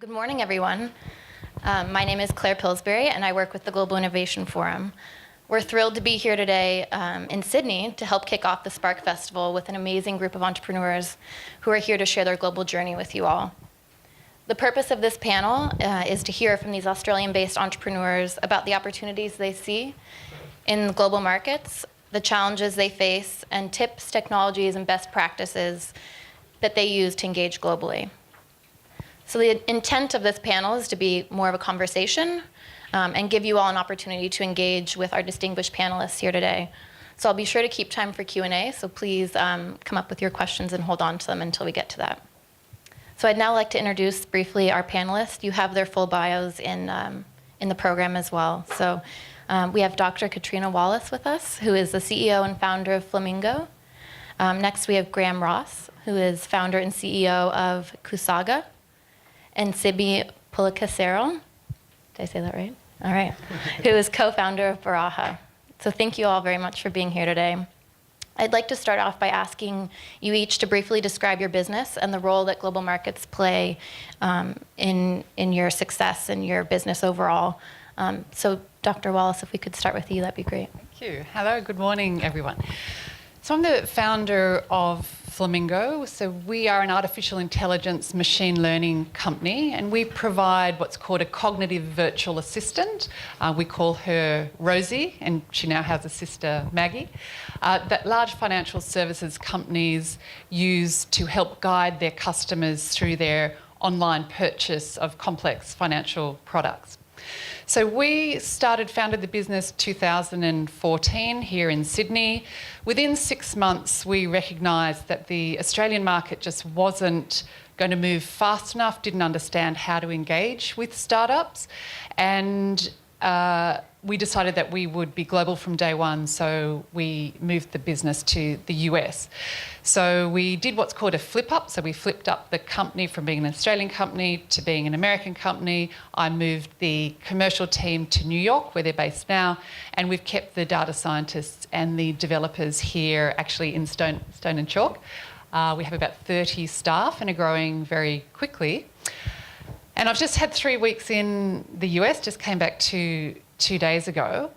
Good morning, everyone. My name is Claire Pillsbury, and I work with the Global Innovation Forum. We're thrilled to be here today in Sydney to help kick off the Spark Festival with an amazing group of entrepreneurs who are here to share their global journey with you all. The purpose of this panel is to hear from these Australian-based entrepreneurs about the opportunities they see in global markets, the challenges they face, and tips, technologies, and best practices that they use to engage globally. So the intent of this panel is to be more of a conversation and give you all an opportunity to engage with our distinguished panelists here today. So I'll be sure to keep time for Q&A, so please come up with your questions and hold on to them until we get to that. So I'd now like to introduce briefly our panelists. You have their full bios in the program as well. So we have Dr. Katrina Wallace with us, who is the CEO and founder of Flamingo. Next we have Graham Ross, who is founder and CEO of Kusaga, and Sibi Pulikasero, did I say that right? All right, who is co-founder of Baraha. So thank you all very much for being here today. I'd like to start off by asking you each to briefly describe your business and the role that global markets play in your success and your business overall. So Dr. Wallace, if we could start with you, that'd be great. Thank you. Hello, good morning, everyone. So I'm the founder of Flamingo. So we are an artificial intelligence machine learning company, and we provide what's called a cognitive virtual assistant. We call her Rosie, and she now has a sister, Maggie, that large financial services companies use to help guide their customers through their online purchase of complex financial products. So we founded the business 2014 here in Sydney. Within 6 months, we recognised that the Australian market just wasn't going to move fast enough, didn't understand how to engage with startups, and we decided that we would be global from day one, so we moved the business to the US. So we did what's called a flip up. So we flipped up the company from being an Australian company to being an American company. I moved the commercial team to New York, where they're based now, and we've kept the data scientists and the developers here actually in Stone and Chalk. We have about 30 staff and are growing very quickly. And I've just had 3 weeks in the US, just came back 2 days ago,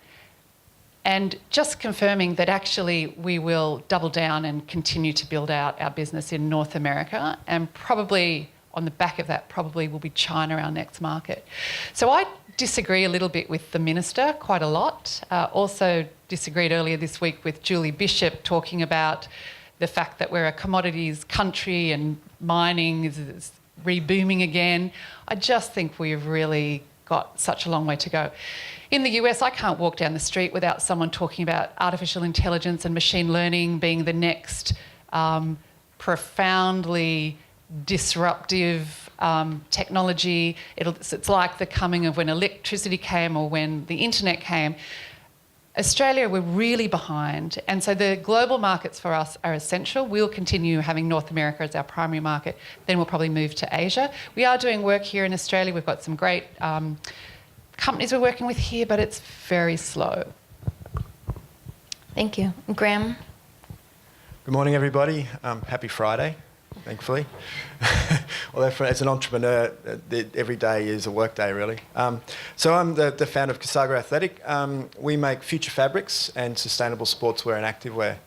and just confirming that actually we will double down and continue to build out our business in North America, and probably on the back of that probably will be China, our next market. So I disagree a little bit with the minister, quite a lot. Also disagreed earlier this week with Julie Bishop talking about the fact that we're a commodities country and mining is rebooming again. I just think we've really got such a long way to go. In the US, I can't walk down the street without someone talking about artificial intelligence and machine learning being the next profoundly disruptive technology. It's like the coming of when electricity came or when the internet came. Australia, we're really behind, and so the global markets for us are essential. We'll continue having North America as our primary market, then we'll probably move to Asia. We are doing work here in Australia. We've got some great companies we're working with here, but it's very slow. Thank you. Graham? Good morning, everybody. Happy Friday, thankfully. Although as an entrepreneur, every day is a work day, really. So I'm the founder of Kusaga Athletic. We make future fabrics and sustainable sportswear and activewear.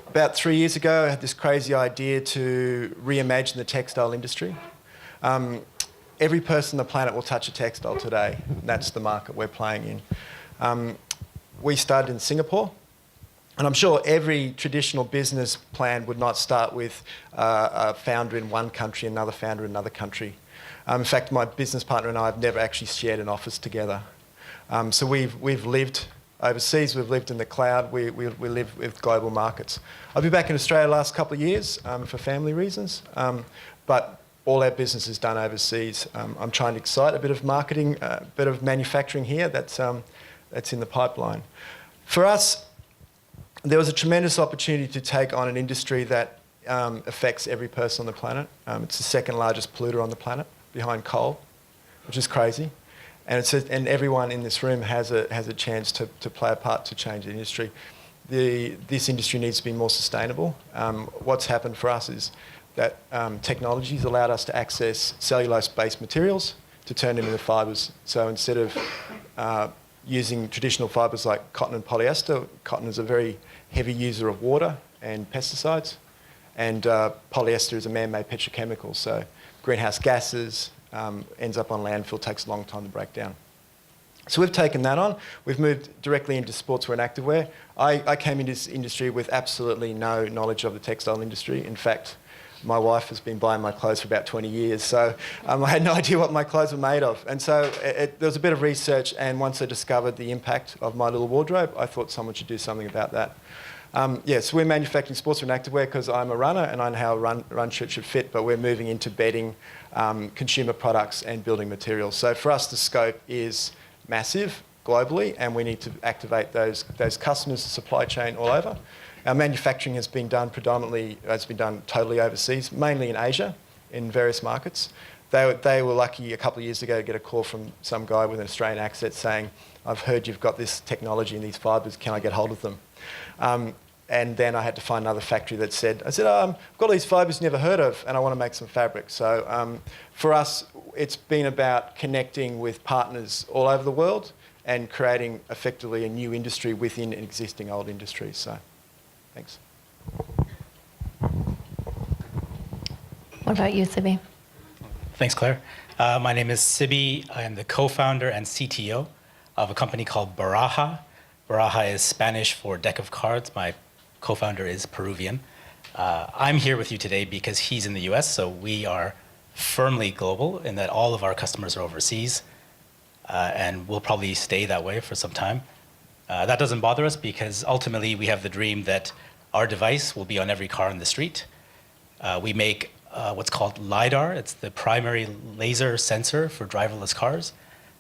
About 3 years ago, I had this crazy idea to reimagine the textile industry. Every person on the planet will touch a textile today. That's the market we're playing in. We started in Singapore. And I'm sure every traditional business plan would not start with a founder in one country, another founder in another country. In fact, my business partner and I have never actually shared an office together. So we've lived overseas, we've lived in the cloud, we live with global markets. I've been back in Australia the last couple of years for family reasons, but all our business is done overseas. I'm trying to excite a bit of marketing, a bit of manufacturing here that's in the pipeline. For us, there was a tremendous opportunity to take on an industry that affects every person on the planet. It's the second largest polluter on the planet, behind coal, which is crazy. And everyone in this room has a chance to play a part to change the industry. This industry needs to be more sustainable. What's happened for us is that technologies allowed us to access cellulose-based materials to turn into the fibres. So instead of using traditional fibres like cotton and polyester, cotton is a very heavy user of water and pesticides, and polyester is a man-made petrochemical, so greenhouse gases, ends up on landfill, takes a long time to break down. So we've taken that on. We've moved directly into sportswear and activewear. I came into this industry with absolutely no knowledge of the textile industry. In fact, my wife has been buying my clothes for about 20 years, so I had no idea what my clothes were made of. And so there was a bit of research, and once I discovered the impact of my little wardrobe, I thought someone should do something about that. So we're manufacturing sportswear and activewear because I'm a runner and I know how a run shirt should fit, but we're moving into bedding, consumer products and building materials. So for us, the scope is massive globally, and we need to activate those customers, the supply chain all over. Our manufacturing has been done totally overseas, mainly in Asia, in various markets. They were lucky a couple of years ago to get a call from some guy with an Australian accent saying, "I've heard you've got this technology and these fibres, can I get hold of them?" And then I had to find another factory that said, I've got all these fibres you never heard of and I want to make some fabric. So for us, it's been about connecting with partners all over the world and creating effectively a new industry within an existing old industry. So, thanks. What about you, Sibi? Thanks, Claire. My name is Sibi. I am the co-founder and CTO of a company called Baraja. Baraja is Spanish for deck of cards. My co-founder is Peruvian. I'm here with you today because he's in the US, so we are firmly global in that all of our customers are overseas, and we'll probably stay that way for some time. That doesn't bother us because ultimately we have the dream that our device will be on every car in the street. We make what's called LiDAR. It's the primary laser sensor for driverless cars.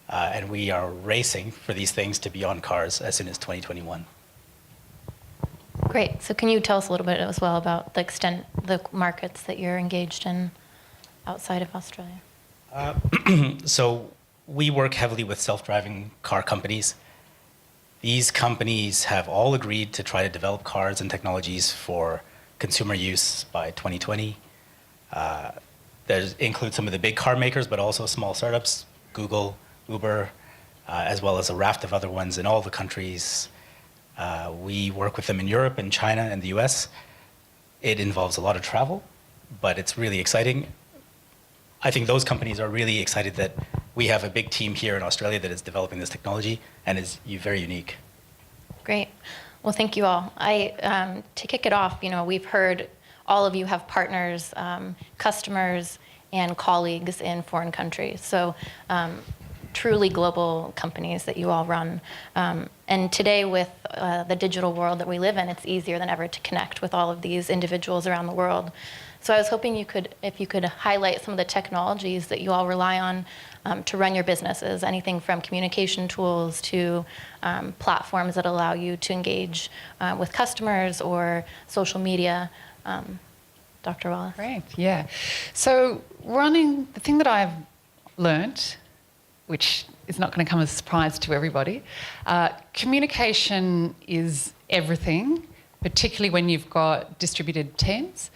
And we are racing for these things to be on cars as soon as 2021. Great. So can you tell us a little bit as well about the markets that you're engaged in outside of Australia? So we work heavily with self-driving car companies. These companies have all agreed to try to develop cars and technologies for consumer use by 2020. There include some of the big car makers, but also small startups, Google, Uber, as well as a raft of other ones in all the countries. We work with them in Europe and China and the US. It involves a lot of travel, but it's really exciting. I think those companies are really excited that we have a big team here in Australia that is developing this technology and is very unique. Great. Well, thank you all. To kick it off, we've heard all of you have partners, customers, and colleagues in foreign countries. So truly global companies that you all run. And today with the digital world that we live in, it's easier than ever to connect with all of these individuals around the world. So I was hoping if you could highlight some of the technologies that you all rely on to run your businesses, anything from communication tools to platforms that allow you to engage with customers or social media. Dr. Wallace. Great, yeah. So the thing that I've learnt, which is not going to come as a surprise to everybody, communication is everything, particularly when you've got distributed teams.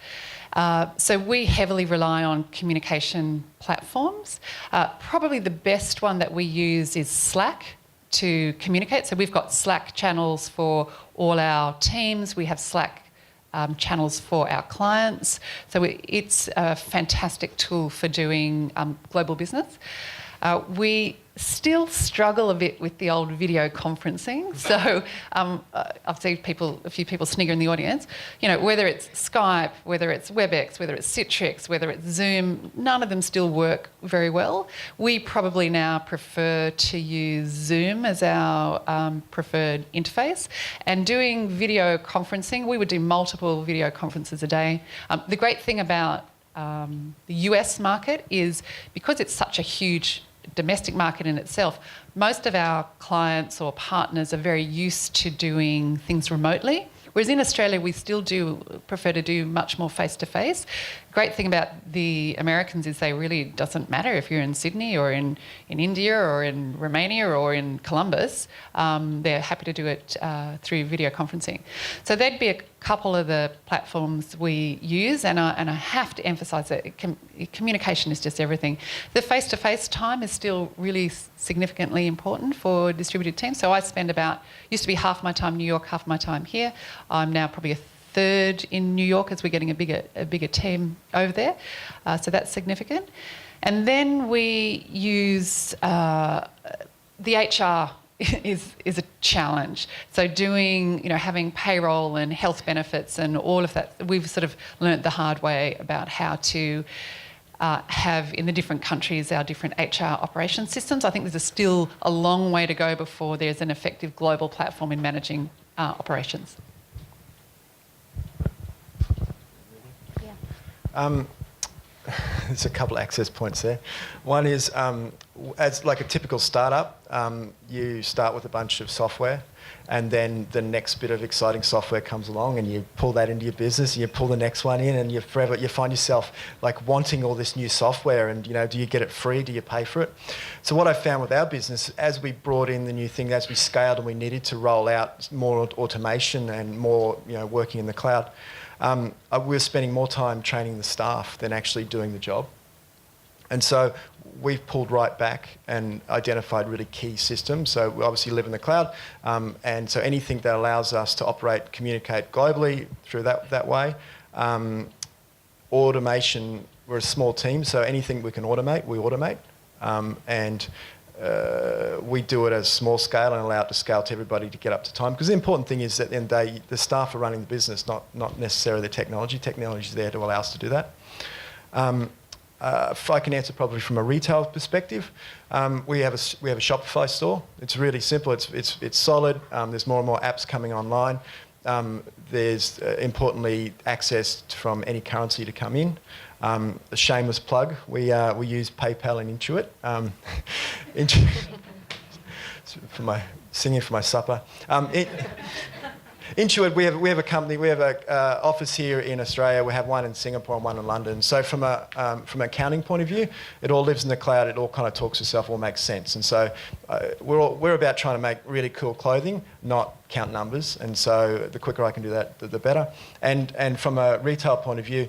So we heavily rely on communication platforms. Probably the best one that we use is Slack to communicate. So we've got Slack channels for all our teams. We have Slack channels for our clients. So it's a fantastic tool for doing global business. We still struggle a bit with the old video conferencing. So I've seen a few people snigger in the audience. Whether it's Skype, whether it's WebEx, whether it's Citrix, whether it's Zoom, none of them still work very well. We probably now prefer to use Zoom as our preferred interface. And doing video conferencing, we would do multiple video conferences a day. The great thing about the US market is because it's such a huge domestic market in itself, most of our clients or partners are very used to doing things remotely. Whereas in Australia, we still do prefer to do much more face-to-face. great thing about the Americans is they really doesn't matter if you're in Sydney or in India or in Romania or in Columbus. They're happy to do it through video conferencing. So there'd be a couple of the platforms we use, and I have to emphasise that communication is just everything. The face-to-face time is still really significantly important for distributed teams. So I spend used to be half my time New York, half my time here. I'm now probably a third in New York as we're getting a bigger team over there. So that's significant. And then we use the HR is a challenge. So having payroll and health benefits and all of that, we've sort of learnt the hard way about how to have in the different countries our different HR operation systems. I think there's still a long way to go before there's an effective global platform in managing operations. There's a couple of access points there. One is, as like a typical startup, you start with a bunch of software, and then the next bit of exciting software comes along, and you pull that into your business, and you pull the next one in, and you find yourself like wanting all this new software, and do you get it free? Do you pay for it? So what I found with our business, as we brought in the new thing, as we scaled and we needed to roll out more automation and more working in the cloud, we were spending more time training the staff than actually doing the job. And so we've pulled right back and identified really key systems. So we obviously live in the cloud, and so anything that allows us to operate, communicate globally through that way. Automation, we're a small team, so anything we can automate, we automate. We do it as small scale and allow it to scale to everybody to get up to time. Because the important thing is that in the day, the staff are running the business, not necessarily the technology. Technology is there to allow us to do that. If I can answer probably from a retail perspective, we have a Shopify store. It's really simple. It's solid. There's more and more apps coming online. There's importantly access from any currency to come in. A shameless plug. We use PayPal and Intuit. For my singing for my supper. Intuit, we have a company. We have an office here in Australia. We have one in Singapore and one in London. So from an accounting point of view, it all lives in the cloud. It all kind of talks to itself, all makes sense. And so we're about trying to make really cool clothing, not count numbers. And so the quicker I can do that, the better. And from a retail point of view,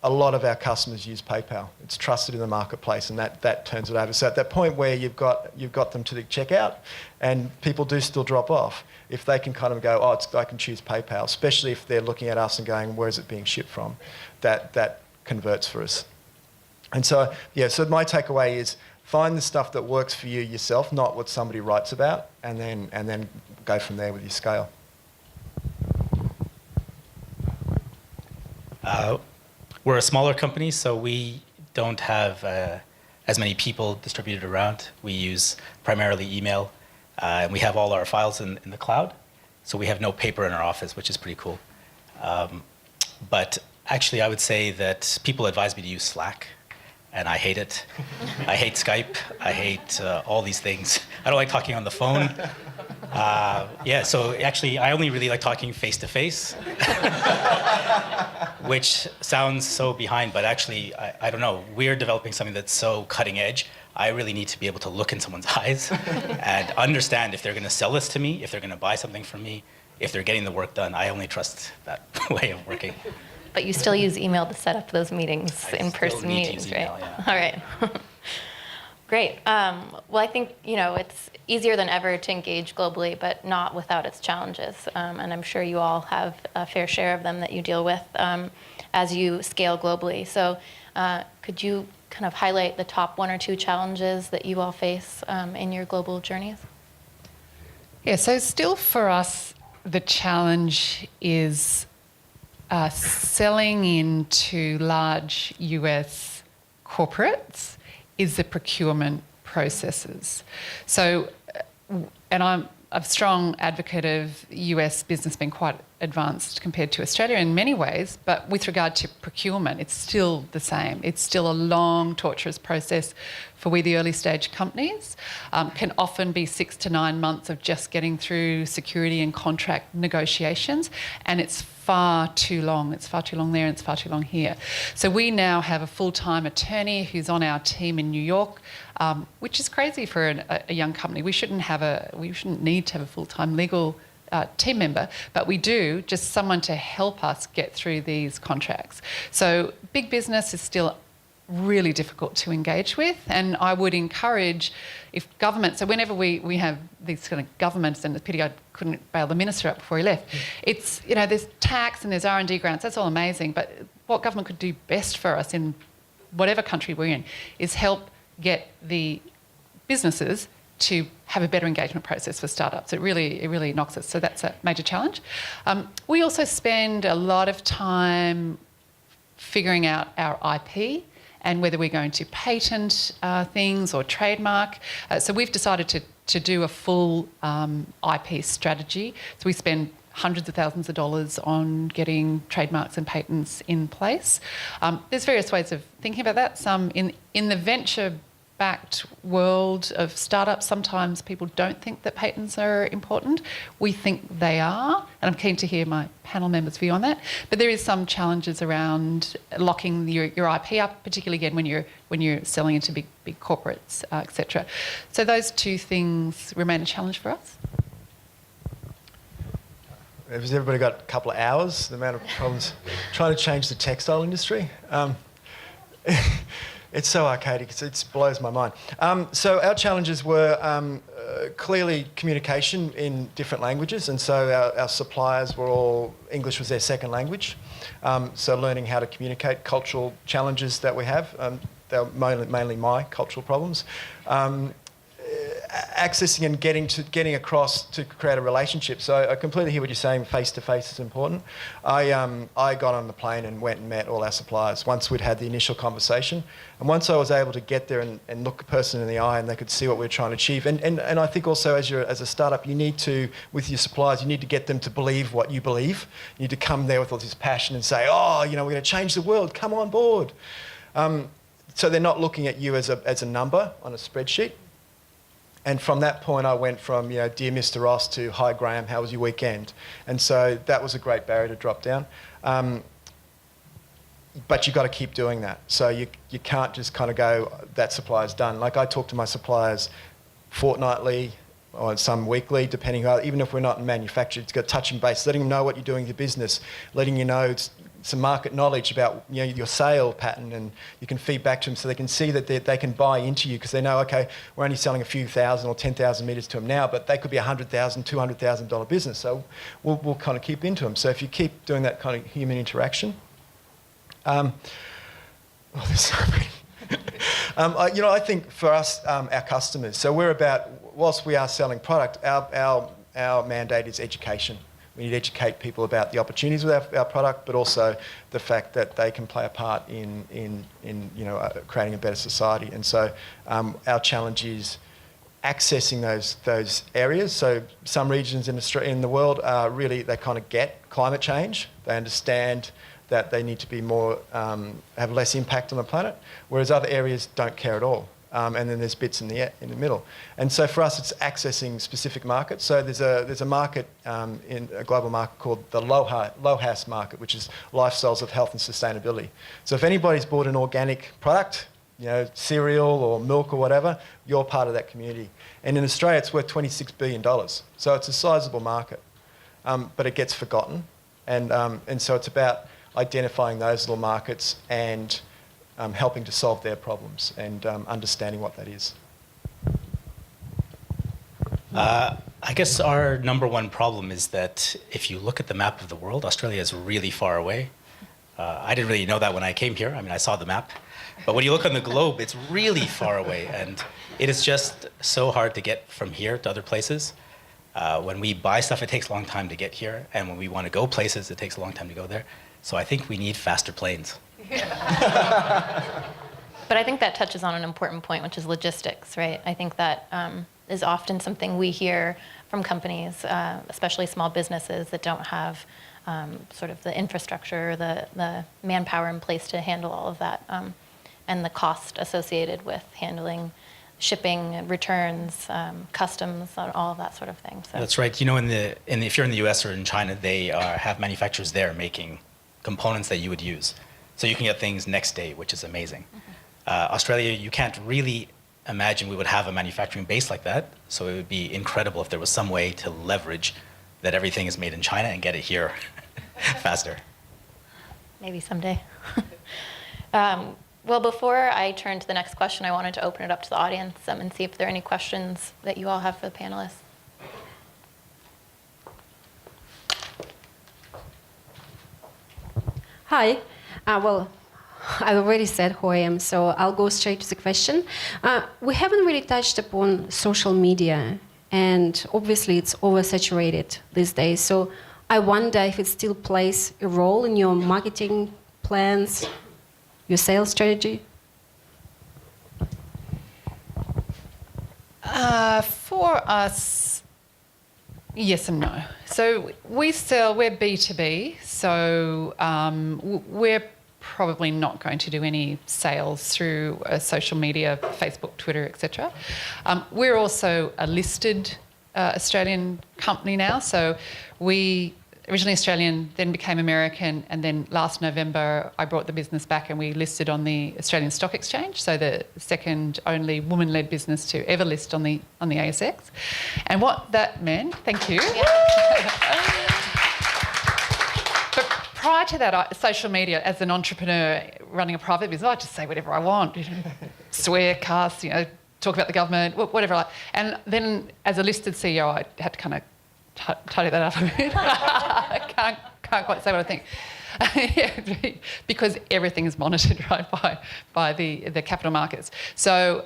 a lot of our customers use PayPal. It's trusted in the marketplace, and that turns it over. So at that point where you've got them to the checkout, and people do still drop off, if they can kind of go, I can choose PayPal, especially if they're looking at us and going, where is it being shipped from? That converts for us. And so, so my takeaway is find the stuff that works for you yourself, not what somebody writes about, and then go from there with your scale. We're a smaller company, so we don't have as many people distributed around. We use primarily email, and we have all our files in the cloud, so we have no paper in our office, which is pretty cool. But actually, I would say that people advise me to use Slack, and I hate it. I hate Skype. I hate all these things. I don't like talking on the phone. So actually, I only really like talking face-to-face, which sounds so behind, but actually, I don't know. We're developing something that's so cutting edge. I really need to be able to look in someone's eyes and understand if they're going to sell this to me, if they're going to buy something from me, if they're getting the work done. I only trust that way of working. But you still use email to set up those meetings, in-person meetings, right? Email, yeah. All right. Great. Well, I think, it's easier than ever to engage globally, but not without its challenges. And I'm sure you all have a fair share of them that you deal with as you scale globally. So could you kind of highlight the top one or two challenges that you all face in your global journeys? Yeah, so still for us, the challenge is selling into large US corporates is the procurement processes. So, and I'm a strong advocate of US business being quite advanced compared to Australia in many ways, but with regard to procurement, it's still the same. It's still a long, torturous process for we, the early stage companies. Can often be 6 to 9 months of just getting through security and contract negotiations, and it's far too long. It's far too long there and it's far too long here. So we now have a full-time attorney who's on our team in New York, which is crazy for a young company. We shouldn't need to have a full-time legal team member, but we do, just someone to help us get through these contracts. So big business is still really difficult to engage with, and I would encourage if government, so whenever we have these kind of governments, and the pity I couldn't bail the minister up before he left, it's, you know, there's tax and there's R&D grants, that's all amazing, but what government could do best for us in whatever country we're in is help get the businesses to have a better engagement process for startups. It really knocks us. So that's a major challenge. We also spend a lot of time figuring out our IP and whether we're going to patent things or trademark. So we've decided to do a full IP strategy. So we spend hundreds of thousands of dollars on getting trademarks and patents in place. There's various ways of thinking about that. Some in the venture-backed world of startups, sometimes people don't think that patents are important. We think they are, and I'm keen to hear my panel members' view on that. But there is some challenges around locking your IP up, particularly again when you're selling into big corporates, etc. So those two things remain a challenge for us. Has everybody got a couple of hours? The amount of problems trying to change the textile industry. It's so archaic, it blows my mind. So our challenges were clearly communication in different languages, and so our suppliers were all, English was their second language. So learning how to communicate, cultural challenges that we have, they're mainly my cultural problems. Accessing and getting across to create a relationship. So I completely hear what you're saying, face-to-face is important. I got on the plane and went and met all our suppliers once we'd had the initial conversation. And once I was able to get there and look a person in the eye and they could see what we were trying to achieve. And I think also as a startup, you need to, with your suppliers, you need to get them to believe what you believe. You need to come there with all this passion and say, oh, you know, we're going to change the world, come on board. So they're not looking at you as a number on a spreadsheet. And from that point, I went from, you know, dear Mr. Ross to, hi Graham, how was your weekend? And so that was a great barrier to drop down. But you've got to keep doing that. So you can't just kind of go, that supplier's done. Like I talk to my suppliers fortnightly or some weekly, depending on, even if we're not in manufacture, it's got touching base, letting them know what you're doing in your business, letting you know some market knowledge about, you know, your sale pattern, and you can feed back to them so they can see that they can buy into you because they know, okay, we're only selling a few thousand or 10,000 metres to them now, but they could be a $100,000, $200,000 business. So we'll kind of keep into them. So if you keep doing that kind of human interaction, there's so many. You know, I think for us, our customers, so we're about, whilst we are selling product, our mandate is education. We need to educate people about the opportunities with our product, but also the fact that they can play a part in you know, creating a better society. And so our challenge is accessing those areas. So some regions in the world are really, they kind of get climate change. They understand that they need to be more, have less impact on the planet, whereas other areas don't care at all. And then there's bits in the middle. And so for us, it's accessing specific markets. So there's a market, in a global market called the LOHAS market, which is lifestyles of health and sustainability. So if anybody's bought an organic product, you know, cereal or milk or whatever, you're part of that community. And in Australia, it's worth $26 billion. So it's a sizable market, but it gets forgotten. And so it's about identifying those little markets and helping to solve their problems and understanding what that is. I guess our number one problem is that if you look at the map of the world, Australia is really far away. I didn't really know that when I came here. I mean, I saw the map. But when you look on the globe, it's really far away. And it is just so hard to get from here to other places. When we buy stuff, it takes a long time to get here. And when we want to go places, it takes a long time to go there. So I think we need faster planes. But I think that touches on an important point, which is logistics, right? I think that is often something we hear from companies, especially small businesses that don't have sort of the infrastructure, the manpower in place to handle all of that, and the cost associated with handling shipping, returns, customs, all of that sort of thing. So. That's right. You know, if you're in the US or in China, they have manufacturers there making components that you would use. So you can get things next day, which is amazing. Australia, you can't really imagine we would have a manufacturing base like that. So it would be incredible if there was some way to leverage that everything is made in China and get it here faster. Maybe someday. Well, before I turn to the next question, I wanted to open it up to the audience and see if there are any questions that you all have for the panelists. Hi. Well, I already said who I am, so I'll go straight to the question. We haven't really touched upon social media, and obviously it's oversaturated these days. So I wonder if it still plays a role in your marketing plans, your sales strategy? For us, yes and no. So we're B2B, so we're probably not going to do any sales through social media, Facebook, Twitter, etc. We're also a listed Australian company now, so we originally Australian, then became American, and then last November I brought the business back and we listed on the Australian Stock Exchange, so the second only woman-led business to ever list on the ASX. And what that meant, thank you. But prior to that, social media, as an entrepreneur running a private business, I just say whatever I want, swear, cuss, talk about the government, whatever. And then as a listed CEO, I had to kind of tidy that up a bit. I can't quite say what I think. Yeah, because everything is monitored, right, by the capital markets. So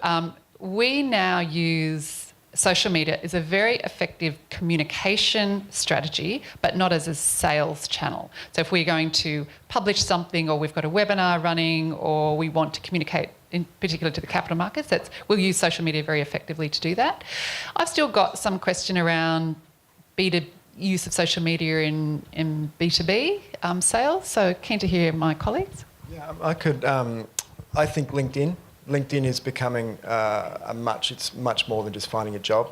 we now use social media as a very effective communication strategy, but not as a sales channel. So if we're going to publish something, or we've got a webinar running, or we want to communicate in particular to the capital markets, we'll use social media very effectively to do that. I've still got some question around use of social media in B2B sales, so keen to hear my colleagues. Yeah, I think LinkedIn is becoming it's much more than just finding a job.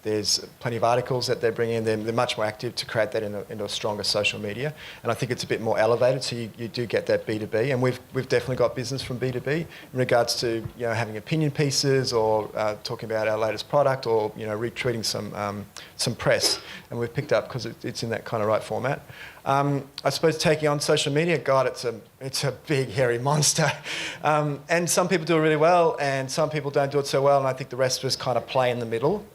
There's plenty of articles that they're bringing in. They're much more active to create that into a stronger social media. And I think it's a bit more elevated, so you do get that B2B. And we've definitely got business from B2B in regards to having opinion pieces, or talking about our latest product, or retweeting some press. And we've picked up because it's in that kind of right format. I suppose taking on social media, God, it's a big, hairy monster. And some people do it really well, and some people don't do it so well, and I think the rest of us kind of play in the middle.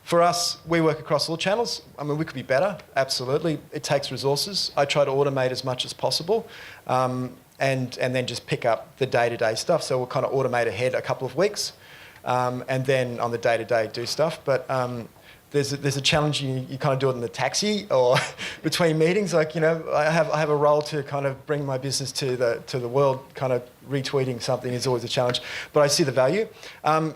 For us, we work across all channels. I mean, we could be better, absolutely. It takes resources. I try to automate as much as possible, and then just pick up the day-to-day stuff. So we'll kind of automate ahead a couple of weeks, and then on the day-to-day do stuff. But there's a challenge. You kind of do it in the taxi or between meetings. Like I have a role to kind of bring my business to the world. Kind of retweeting something is always a challenge, but I see the value.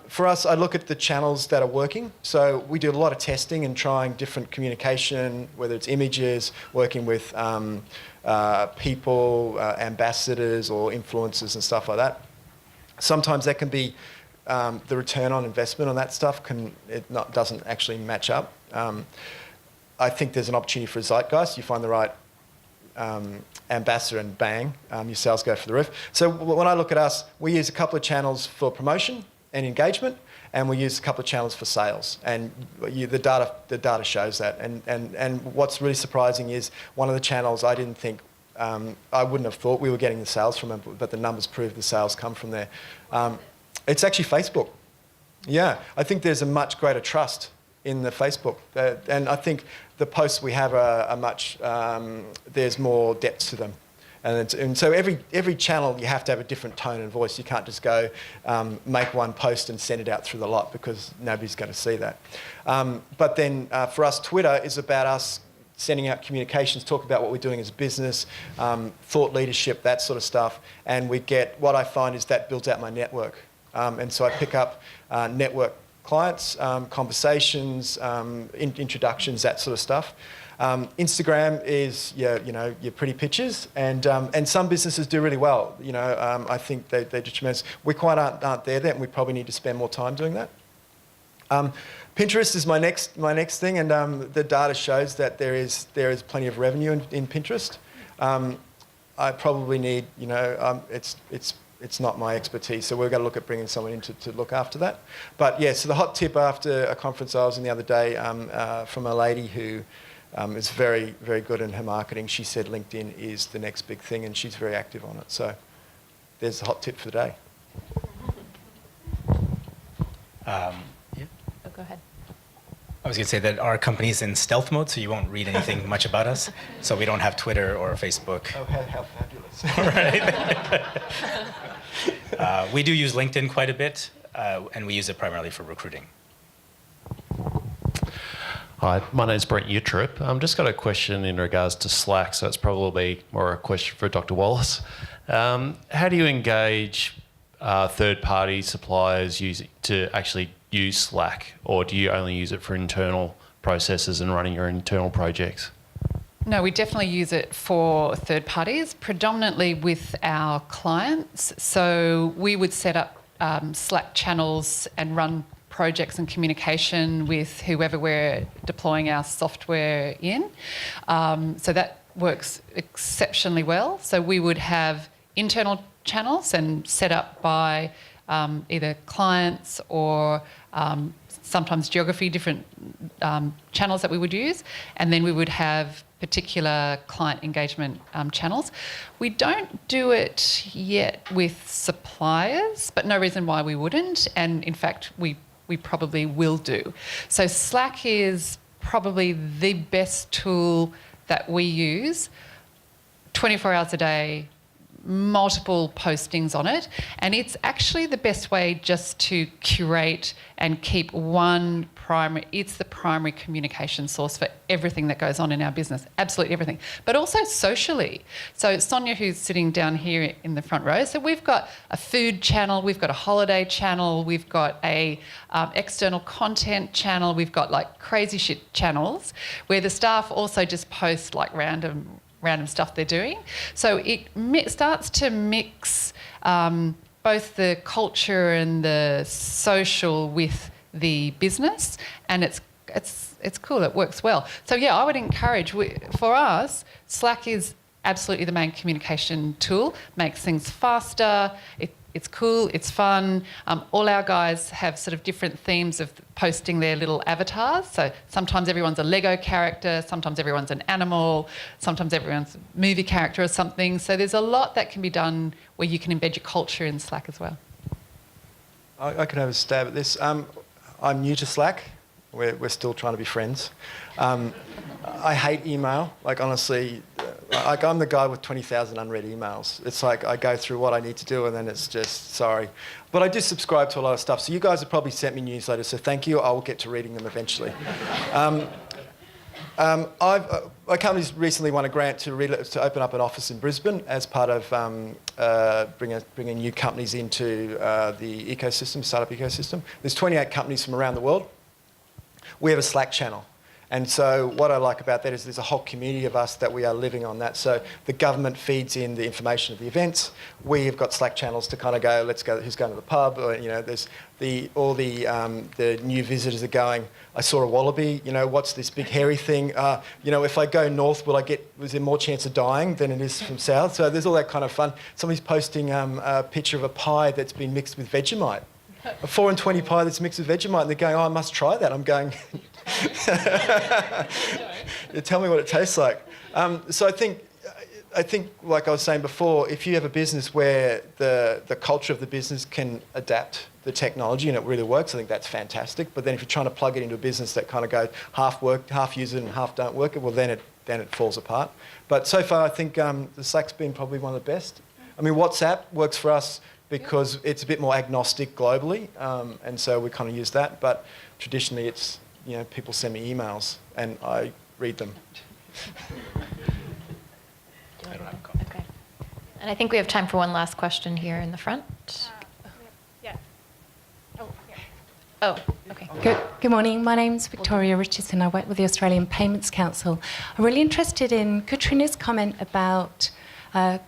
For us, I look at the channels that are working. So we do a lot of testing and trying different communication, whether it's images, working with people, ambassadors or influencers and stuff like that. Sometimes that can be the return on investment on that stuff doesn't actually match up. I think there's an opportunity for a zeitgeist. You find the right ambassador and bang, your sales go for the roof. So when I look at us, we use a couple of channels for promotion and engagement, and we use a couple of channels for sales. And the data shows that. And what's really surprising is one of the channels I didn't think, I wouldn't have thought we were getting the sales from it, but the numbers prove the sales come from there. It's actually Facebook. Yeah, I think there's a much greater trust in the Facebook. And I think the posts we have are much, there's more depth to them. And so every channel, you have to have a different tone and voice. You can't just go make one post and send it out through the lot, because nobody's going to see that. But then for us, Twitter is about us sending out communications, talk about what we're doing as a business, thought leadership, that sort of stuff. And what I find is that builds out my network. And so I pick up network clients, conversations, introductions, that sort of stuff. Instagram is your pretty pictures, and some businesses do really well. I think they do tremendous. We quite aren't there yet, and we probably need to spend more time doing that. Pinterest is my next thing, and the data shows that there is plenty of revenue in Pinterest. I probably need, it's not my expertise, so we're going to look at bringing someone in to look after that. But yeah, so the hot tip after a conference I was in the other day from a lady who is very, very good in her marketing. She said LinkedIn is the next big thing, and she's very active on it. So there's the hot tip for the day. Oh, go ahead. I was going to say that our company's in stealth mode, so you won't read anything much about us. So we don't have Twitter or Facebook. Oh, how fabulous. Right. We do use LinkedIn quite a bit, and we use it primarily for recruiting. Hi, my name is Brent Utrip. I've just got a question in regards to Slack, so it's probably more a question for Dr. Wallace. How do you engage third-party suppliers to actually use Slack, or do you only use it for internal processes and running your internal projects? No, we definitely use it for third parties, predominantly with our clients. So we would set up Slack channels and run projects and communication with whoever we're deploying our software in. So that works exceptionally well. So we would have internal channels and set up by either clients or sometimes geography, different channels that we would use. And then we would have particular client engagement channels. We don't do it yet with suppliers, but no reason why we wouldn't. And in fact, we probably will do. So Slack is probably the best tool that we use 24 hours a day, multiple postings on it, and it's actually the best way just to curate and keep one primary, it's the primary communication source for everything that goes on in our business, absolutely everything, but also socially. So Sonia, who's sitting down here in the front row, so we've got a food channel, we've got a holiday channel, we've got a external content channel, we've got like crazy shit channels where the staff also just post like random stuff they're doing. So it starts to mix both the culture and the social with the business, and it's cool. It works well. So yeah, I would encourage. For us, Slack is absolutely the main communication tool. Makes things faster. It's cool, it's fun. All our guys have sort of different themes of posting their little avatars. So sometimes everyone's a Lego character, sometimes everyone's an animal, sometimes everyone's a movie character or something. So there's a lot that can be done where you can embed your culture in Slack as well. I can have a stab at this. I'm new to Slack. We're still trying to be friends. I hate email. Like honestly, I'm the guy with 20,000 unread emails. It's like I go through what I need to do and then it's just, sorry. But I do subscribe to a lot of stuff. So you guys have probably sent me newsletters, so thank you. I will get to reading them eventually. My company's recently won a grant to open up an office in Brisbane as part of bringing new companies into the ecosystem, startup ecosystem. There's 28 companies from around the world. We have a Slack channel. And so what I like about that is there's a whole community of us that we are living on that. So the government feeds in the information of the events. We've got Slack channels to kind of go, let's go, who's going to the pub? Or, there's all the new visitors are going, I saw a wallaby, what's this big hairy thing? If I go north, was there more chance of dying than it is from south? So there's all that kind of fun. Somebody's posting a picture of a pie that's been mixed with Vegemite. A 4 and 20 pie that's mixed with Vegemite, and they're going, I must try that. I'm going, tell me what it tastes like. So I think, like I was saying before, if you have a business where the culture of the business can adapt the technology and it really works, I think that's fantastic. But then if you're trying to plug it into a business that kind of goes half use it and half don't work it, well then it falls apart. But so far I think the Slack's been probably one of the best. I mean, WhatsApp works for us because it's a bit more agnostic globally, and so we kind of use that. But traditionally, it's people send me emails and I read them. I don't have a comment. Okay. And I think we have time for one last question here in the front. Yeah. Oh, okay. Good morning. My name's Victoria Richardson. I work with the Australian Payments Council. I'm really interested in Katrina's comment about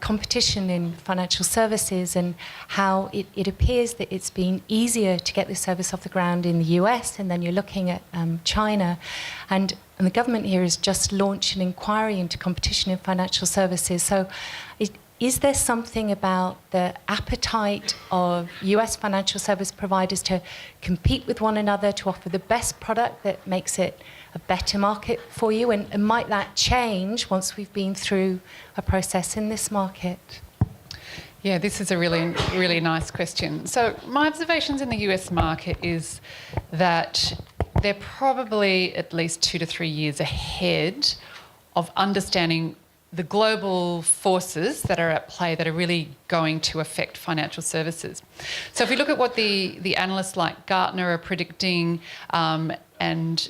competition in financial services and how it appears that it's been easier to get this service off the ground in the US, and then you're looking at China. And the government here has just launched an inquiry into competition in financial services. So is there something about the appetite of US financial service providers to compete with one another to offer the best product that makes it a better market for you? And might that change once we've been through a process in this market? Yeah, this is a really, really nice question. So my observations in the US market is that they're probably at least 2 to 3 years ahead of understanding the global forces that are at play that are really going to affect financial services. So if we look at what the analysts like Gartner are predicting and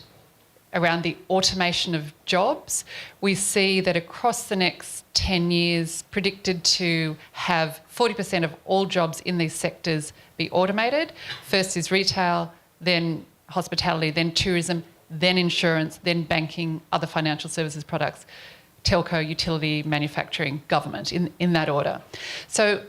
around the automation of jobs, we see that across the next 10 years predicted to have 40% of all jobs in these sectors be automated. First is retail, then hospitality, then tourism, then insurance, then banking, other financial services products, telco, utility, manufacturing, government, in that order. So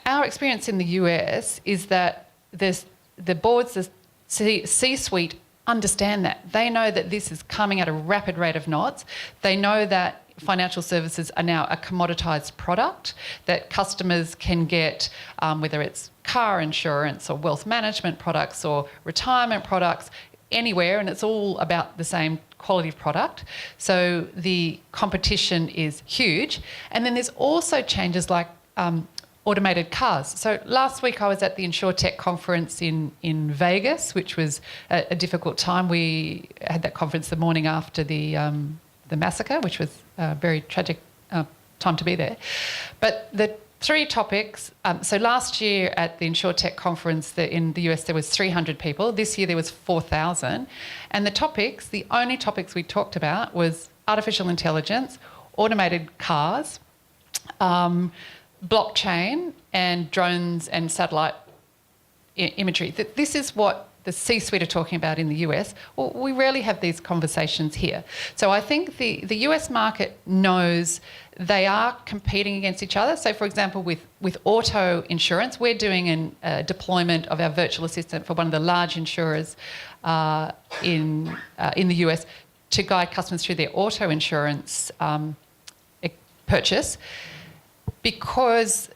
our experience in the US is that the boards, the C-suite understand that. They know that this is coming at a rapid rate of knots. They know that financial services are now a commoditised product that customers can get, whether it's car insurance or wealth management products or retirement products, anywhere, and it's all about the same quality of product. So the competition is huge. And then there's also changes like automated cars. So last week I was at the InsurTech conference in Vegas, which was a difficult time. We had that conference the morning after the massacre, which was a very tragic time to be there. But the 3 topics. So last year at the InsurTech conference in the US, there was 300 people. This year there was 4,000. And the only topics we talked about was artificial intelligence, automated cars, blockchain, and drones and satellite imagery. This is what the C-suite are talking about in the US. Well, we rarely have these conversations here. So I think the US market knows they are competing against each other. So, for example, with auto insurance, we're doing a deployment of our virtual assistant for one of the large insurers in the US to guide customers through their auto insurance purchase, because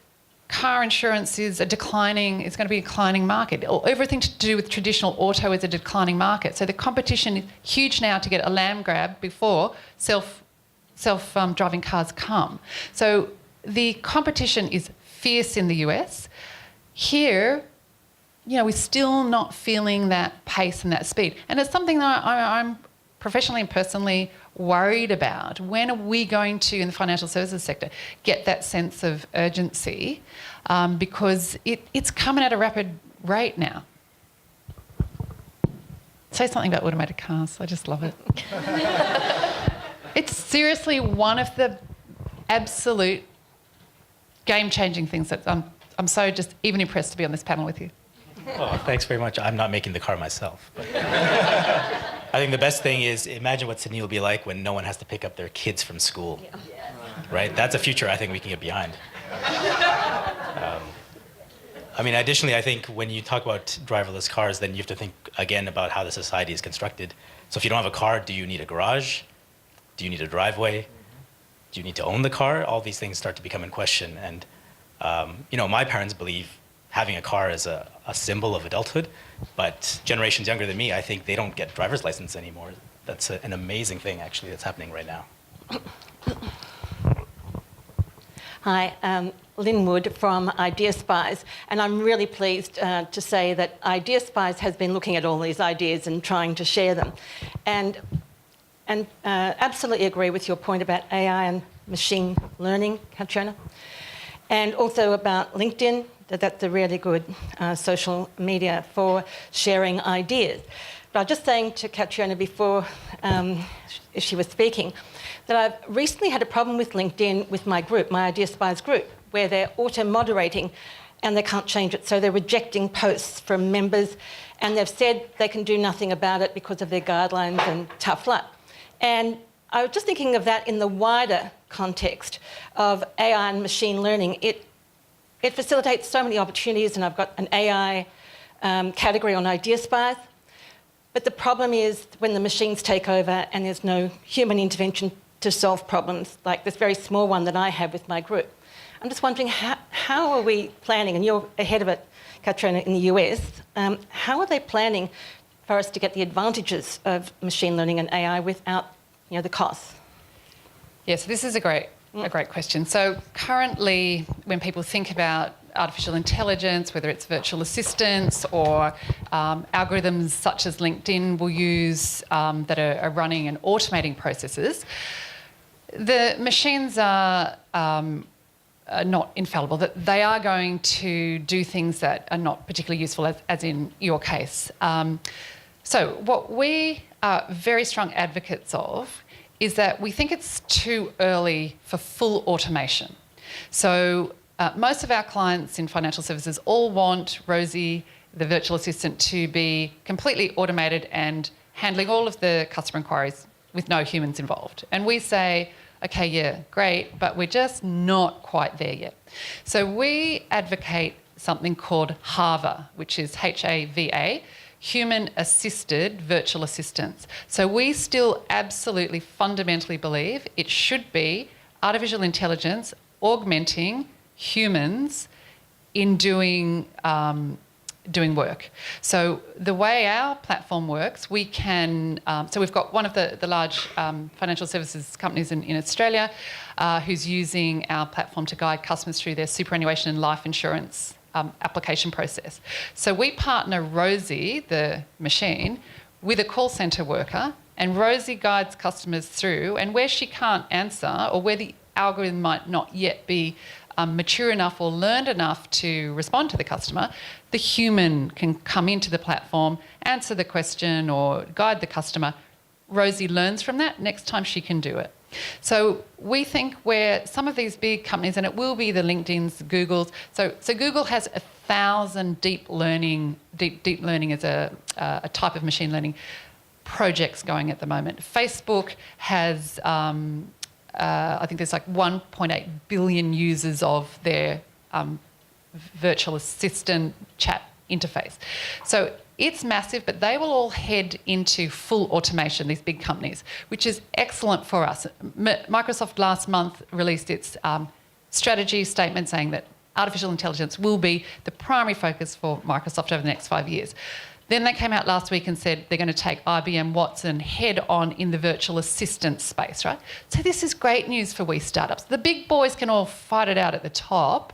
car insurance is it's going to be a declining market. Everything to do with traditional auto is a declining market. So the competition is huge now to get a land grab before self-driving cars come. So the competition is fierce in the US. Here, we're still not feeling that pace and that speed. And it's something that I'm professionally and personally worried about. When are we going to, in the financial services sector, get that sense of urgency? Because it's coming at a rapid rate now. Say something about automated cars. I just love it. It's seriously one of the absolute game-changing things that I'm so just even impressed to be on this panel with you. Oh, thanks very much. I'm not making the car myself. But I think the best thing is imagine what Sydney will be like when no one has to pick up their kids from school. Yeah. Right? That's a future I think we can get behind. Additionally, I think when you talk about driverless cars, then you have to think again about how the society is constructed. So if you don't have a car, do you need a garage? Do you need a driveway? Do you need to own the car? All these things start to become in question. And, my parents believe having a car is a symbol of adulthood, but generations younger than me, I think they don't get driver's license anymore. That's an amazing thing, actually, that's happening right now. Hi, Lynn Wood from Idea Spies, and I'm really pleased to say that Idea Spies has been looking at all these ideas and trying to share them. And absolutely agree with your point about AI and machine learning, Catriona, and also about LinkedIn, that's a really good social media for sharing ideas. But I was just saying to Catriona before she was speaking, that I've recently had a problem with LinkedIn with my group, my Idea Spies group, where they're auto-moderating and they can't change it. So they're rejecting posts from members, and they've said they can do nothing about it because of their guidelines and tough luck. And I was just thinking of that in the wider context of AI and machine learning. It facilitates so many opportunities, and I've got an AI category on Idea Spies. But the problem is when the machines take over and there's no human intervention to solve problems, like this very small one that I have with my group. I'm just wondering, how are we planning, and you're ahead of it, Katrina, in the US, how are they planning for us to get the advantages of machine learning and AI without the costs? Yes, this is a great question. So currently, when people think about artificial intelligence, whether it's virtual assistants or algorithms such as LinkedIn will use that are running and automating processes, the machines are not infallible. That they are going to do things that are not particularly useful, as in your case. So what we are very strong advocates of is that we think it's too early for full automation. So most of our clients in financial services all want Rosie, the virtual assistant, to be completely automated and handling all of the customer inquiries with no humans involved. And we say, okay, yeah, great, but we're just not quite there yet. So we advocate something called HAVA, which is HAVA, Human Assisted Virtual Assistants. So we still absolutely fundamentally believe it should be artificial intelligence augmenting humans in doing work. So the way our platform works, we can, so we've got one of the large financial services companies in Australia who's using our platform to guide customers through their superannuation and life insurance application process. So we partner Rosie, the machine, with a call centre worker, and Rosie guides customers through, and where she can't answer or where the algorithm might not yet be mature enough or learned enough to respond to the customer, the human can come into the platform, answer the question or guide the customer. Rosie learns from that. Next time she can do it. So we think where some of these big companies, and it will be the LinkedIn's, Google's, so Google has 1,000 deep learning as a type of machine learning projects going at the moment. Facebook has I think there's like 1.8 billion users of their virtual assistant chat interface. So it's massive, but they will all head into full automation, these big companies, which is excellent for us. Microsoft last month released its strategy statement saying that artificial intelligence will be the primary focus for Microsoft over the next 5 years. Then they came out last week and said they're going to take IBM Watson head on in the virtual assistant space, right? So this is great news for we startups. The big boys can all fight it out at the top,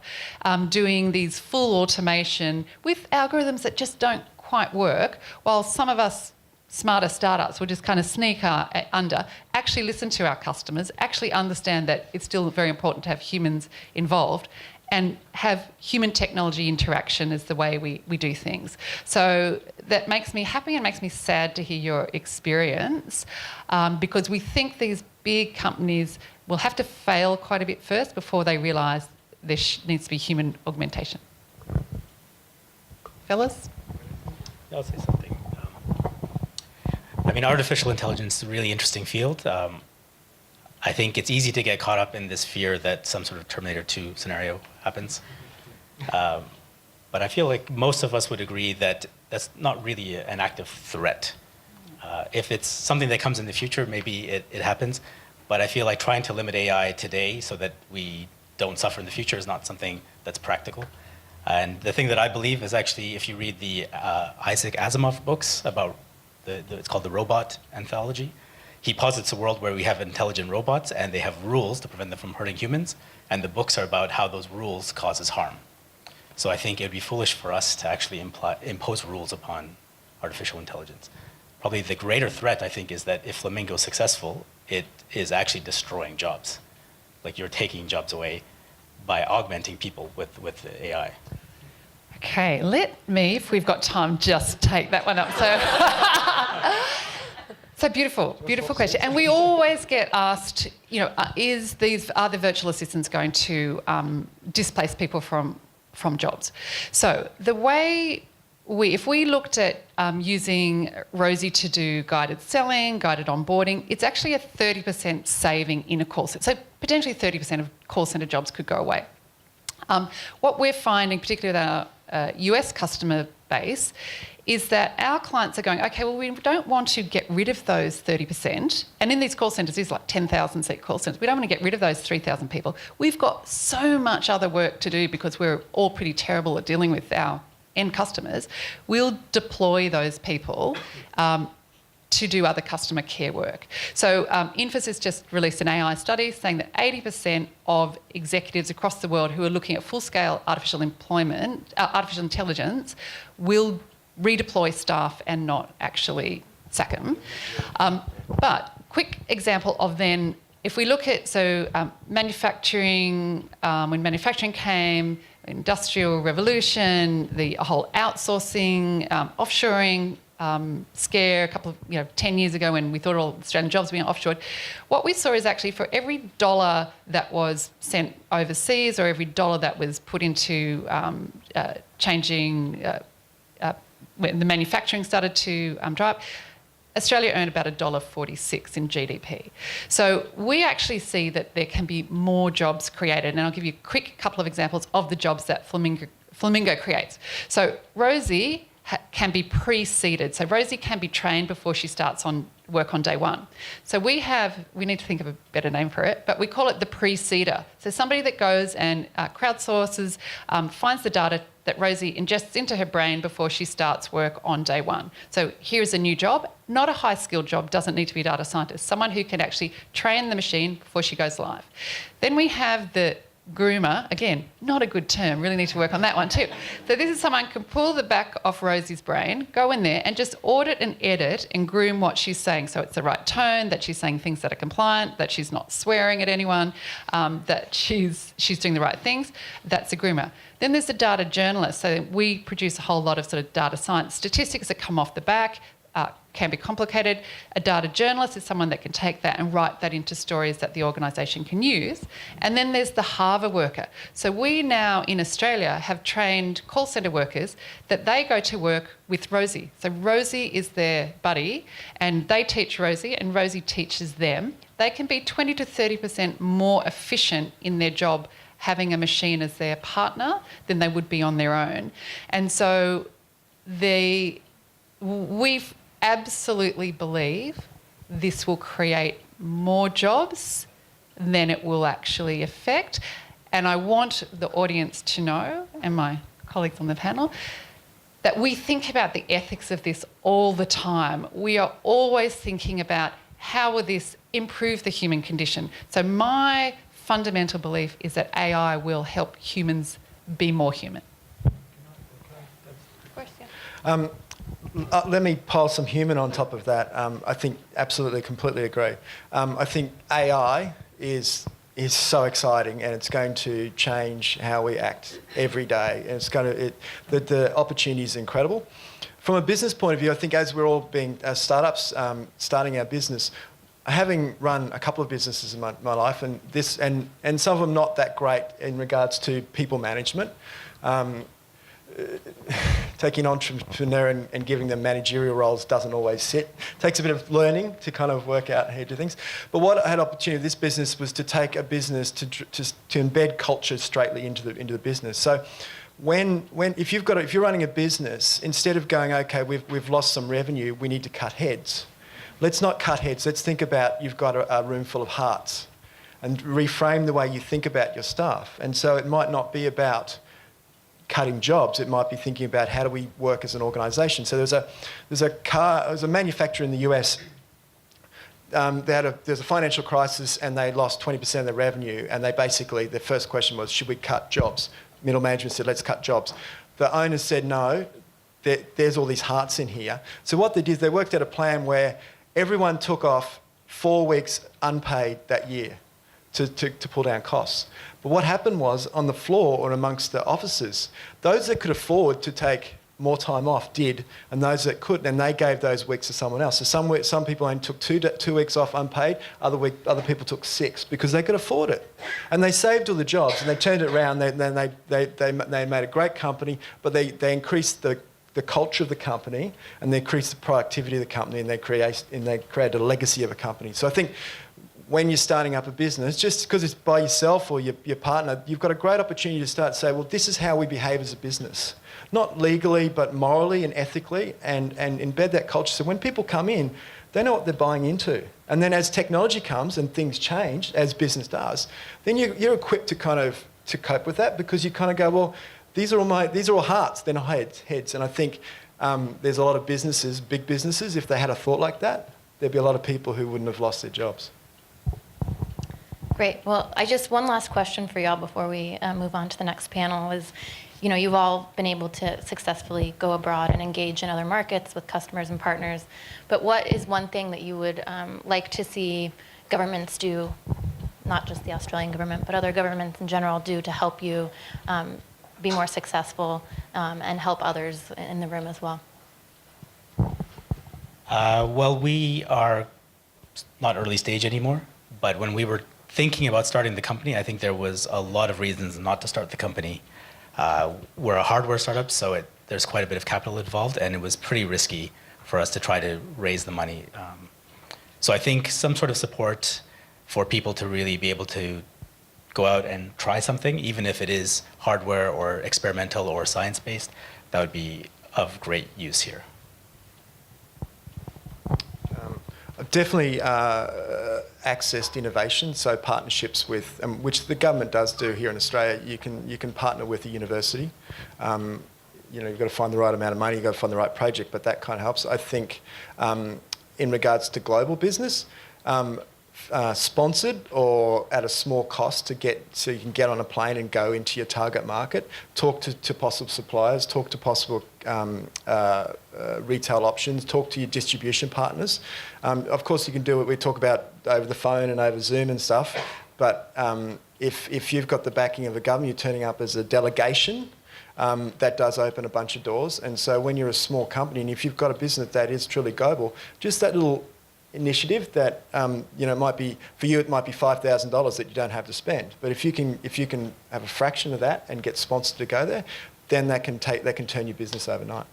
doing these full automation with algorithms that just don't quite work, while some of us smarter startups will just kind of sneak under, actually listen to our customers, actually understand that it's still very important to have humans involved, and have human technology interaction as the way we do things. So that makes me happy and makes me sad to hear your experience, because we think these big companies will have to fail quite a bit first before they realise there needs to be human augmentation. Fellas? I'll say something. I mean, artificial intelligence is a really interesting field. I think it's easy to get caught up in this fear that some sort of Terminator 2 scenario happens. But I feel like most of us would agree that that's not really an active threat. If it's something that comes in the future, maybe it happens. But I feel like trying to limit AI today so that we don't suffer in the future is not something that's practical. And the thing that I believe is actually, if you read the Isaac Asimov books about it's called the Robot Anthology, he posits a world where we have intelligent robots and they have rules to prevent them from hurting humans, and the books are about how those rules causes harm. So I think it would be foolish for us to actually impose rules upon artificial intelligence. Probably the greater threat, I think, is that if Flamingo is successful, it is actually destroying jobs. Like, you're taking jobs away by augmenting people with AI. Okay, let me, if we've got time, just take that one up. So beautiful question. And we always get asked, are the virtual assistants going to displace people from from jobs. So the way if we looked at using Rosie to do guided selling, guided onboarding, it's actually a 30% saving in a call centre. So potentially 30% of call centre jobs could go away. What we're finding, particularly with our US customer base, is that our clients are going, okay, well, we don't want to get rid of those 30%. And in these call centres, these are like 10,000 seat call centres. We don't want to get rid of those 3,000 people. We've got so much other work to do because we're all pretty terrible at dealing with our end customers. We'll deploy those people to do other customer care work. So Infosys just released an AI study saying that 80% of executives across the world who are looking at full-scale artificial intelligence will redeploy staff and not actually sack them. But quick example of then, if we look at, manufacturing, when manufacturing came, industrial revolution, the whole outsourcing, offshoring scare a couple of, 10 years ago when we thought all Australian jobs were being offshored, what we saw is actually for every dollar that was sent overseas or every dollar that was put into changing when the manufacturing started to dry up, Australia earned about $1.46 in GDP. So we actually see that there can be more jobs created, and I'll give you a quick couple of examples of the jobs that Flamingo creates. So Rosie can be pre-seeded. So Rosie can be trained before she starts on work on day one. So we need to think of a better name for it, but we call it the pre-seeder. So somebody that goes and crowdsources, finds the data that Rosie ingests into her brain before she starts work on day one. So here's a new job, not a high-skilled job, doesn't need to be a data scientist, someone who can actually train the machine before she goes live. Then we have the groomer, again, not a good term, really need to work on that one too. So this is someone who can pull the back off Rosie's brain, go in there and just audit and edit and groom what she's saying. So it's the right tone, that she's saying things that are compliant, that she's not swearing at anyone, that she's doing the right things. That's a groomer. Then there's the data journalist. So we produce a whole lot of sort of data science statistics that come off the back, can be complicated. A data journalist is someone that can take that and write that into stories that the organisation can use. And then there's the Harvard worker. So we now in Australia have trained call centre workers that they go to work with Rosie. So Rosie is their buddy and they teach Rosie and Rosie teaches them. They can be 20 to 30% more efficient in their job having a machine as their partner than they would be on their own. And so we've absolutely believe this will create more jobs than it will actually affect. And I want the audience to know, and my colleagues on the panel, that we think about the ethics of this all the time. We are always thinking about how will this improve the human condition. So my fundamental belief is that AI will help humans be more human. Let me pile some human on top of that. I think absolutely, completely agree. I think AI is so exciting and it's going to change how we act every day. And the opportunity is incredible. From a business point of view, I think as we're all being startups, starting our business, having run a couple of businesses in my life, and some of them not that great in regards to people management. Taking an entrepreneur and giving them managerial roles doesn't always sit. It takes a bit of learning to kind of work out how to do things. But what I had opportunity with this business was to take a business to embed culture straightly into the business. So if you're running a business, instead of going, okay, we've lost some revenue, we need to cut heads. Let's not cut heads. Let's think about you've got a room full of hearts, and reframe the way you think about your staff. And so it might not be about cutting jobs. It might be thinking about how do we work as an organisation. So there's a manufacturer in the US. There's a financial crisis and they lost 20% of their revenue. And their first question was, should we cut jobs? Middle management said, let's cut jobs. The owners said, no. There's all these hearts in here. So what they did is they worked out a plan where everyone took off 4 weeks unpaid that year to pull down costs. But what happened was, on the floor or amongst the officers, those that could afford to take more time off did, and those that couldn't, and they gave those weeks to someone else. So some people only took 2 weeks off unpaid, other people took 6 because they could afford it. And they saved all the jobs, and they turned it around, they made a great company, but they increased the culture of the company, and they increased the productivity of the company, and they created a legacy of a company. So I think when you're starting up a business, just because it's by yourself or your partner, you've got a great opportunity to start to say, well, this is how we behave as a business. Not legally, but morally and ethically, and embed that culture. So when people come in, they know what they're buying into. And then as technology comes and things change, as business does, then you're equipped to cope with that, because you kind of go, well, these are all hearts, they're not heads. And I think there's a lot of businesses, big businesses, if they had a thought like that, there'd be a lot of people who wouldn't have lost their jobs. Great. Well, one last question for y'all before we move on to the next panel is, you've all been able to successfully go abroad and engage in other markets with customers and partners, but what is one thing that you would like to see governments do, not just the Australian government, but other governments in general do to help you be more successful and help others in the room as well? Well, we are not early stage anymore, but when we were thinking about starting the company, I think there was a lot of reasons not to start the company. We're a hardware startup, so there's quite a bit of capital involved, and it was pretty risky for us to try to raise the money. So I think some sort of support for people to really be able to go out and try something, even if it is hardware or experimental or science-based, that would be of great use here. Definitely accessed innovation, so partnerships with, which the government does do here in Australia. You can partner with a university. You've got to find the right amount of money, you've got to find the right project, but that kind of helps. I think in regards to global business, sponsored or at a small cost so you can get on a plane and go into your target market, talk to possible suppliers, talk to possible retail options, talk to your distribution partners. Of course, you can do what we talk about over the phone and over Zoom and stuff, but if you've got the backing of the government, you're turning up as a delegation, that does open a bunch of doors. And so when you're a small company, and if you've got a business that is truly global, just that little initiative that might be for you, it might be $5,000 that you don't have to spend. But if you can have a fraction of that and get sponsored to go there, then that can turn your business overnight.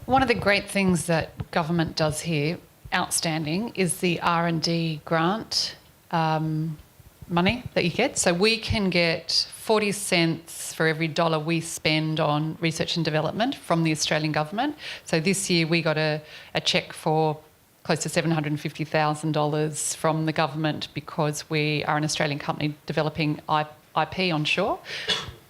One of the great things that government does here, outstanding, is the R&D grant money that you get. So we can get 40 cents for every dollar we spend on research and development from the Australian government. So this year we got a cheque for close to $750,000 from the government because we are an Australian company developing IP onshore.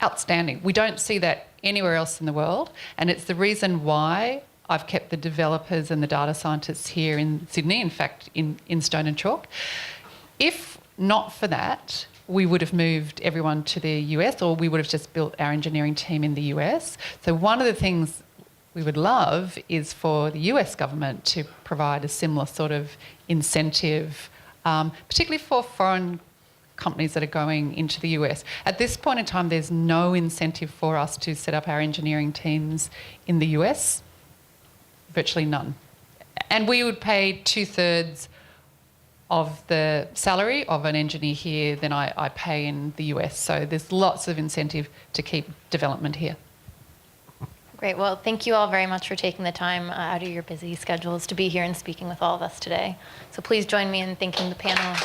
Outstanding. We don't see that anywhere else in the world, and it's the reason why I've kept the developers and the data scientists here in Sydney, in fact, in Stone and Chalk. If not for that, we would have moved everyone to the US, or we would have just built our engineering team in the US. So one of the things we would love is for the US government to provide a similar sort of incentive, particularly for foreign companies that are going into the US. At this point in time, there's no incentive for us to set up our engineering teams in the US, virtually none. And we would pay 2/3 of the salary of an engineer here than I pay in the US. So there's lots of incentive to keep development here. Great. Well, thank you all very much for taking the time out of your busy schedules to be here and speaking with all of us today. So please join me in thanking the panel.